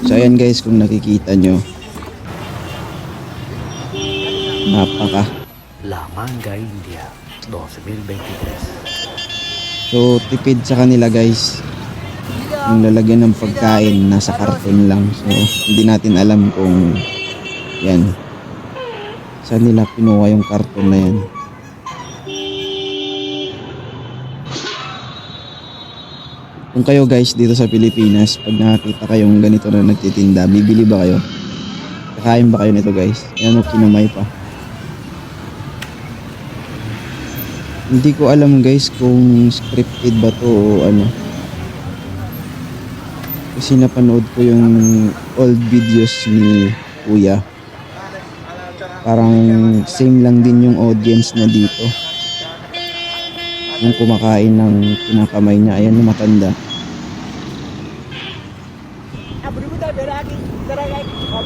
So ayan guys, kung nakikita nyo, napaka. La Manga India 2023. So tipid sa kanila guys. Yung lalagyan ng pagkain nasa karton lang. So hindi natin alam kung yan saan nila pinuha yung karton na yan. Kung kayo guys dito sa Pilipinas, pag nakakita kayong ganito na nagtitinda, bibili ba kayo? Kakain ba kayo nito guys? Ayan o, kinamay pa. Hindi ko alam guys kung scripted ba to o ano. Kasi napanood ko yung old videos ni Kuya. Parang same lang din yung audience na dito. Yung kumakain ng kinakamay niya. Ayan yung matanda.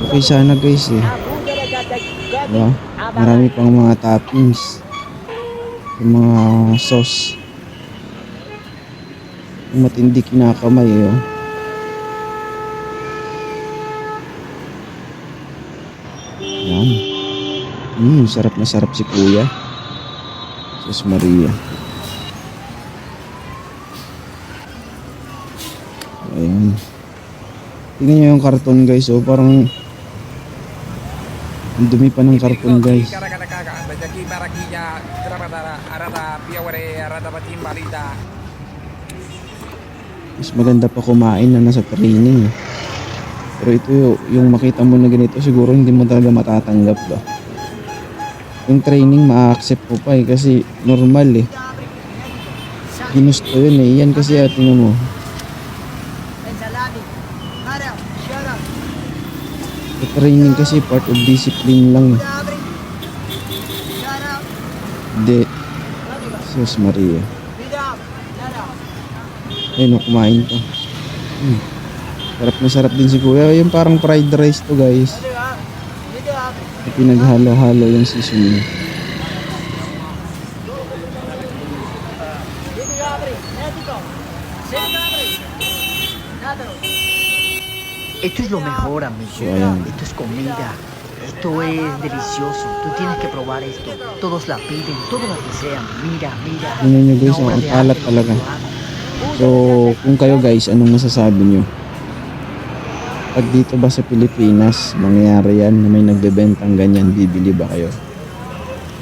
Okay sana guys eh. Diba? Marami pang mga toppings. Yung mga sauce. Yung matindi kinakamay eh. Yan. Sarap na sarap si Kuya. Sus Maria. Ayan. Tingnan nyo yung karton guys. Oh, parang ang dumi pa ng karton guys. Mas maganda pa kumain na nasa training eh. Pero ito yung makita mo na ganito, siguro hindi mo talaga matatanggap ba. Yung training ma-accept mo pa eh, kasi normal eh. Ginusto yun eh. Yan kasi tingnan mo. Yung training kasi part of discipline lang eh. Hindi. Sus Maria. Ayun o, kumain to. Sarap na sarap din si Kuya. Yung parang fried rice to guys. Pinaghalo-halo yung seasoning. Esto es lo mejor, amigo. Esto es comida. Esto es delicioso. Tú tienes que probar esto. Todos la piden, todos la desean. Mira, mira. Ano nyo guys, ang alat talaga. So, kung kayo guys, anong masasabi nyo? Pag dito ba sa Pilipinas, mangyayari yan na may nagbebentang ganyan, bibili ba kayo?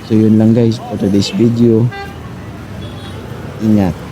So, yun lang guys for today's video. Ingat.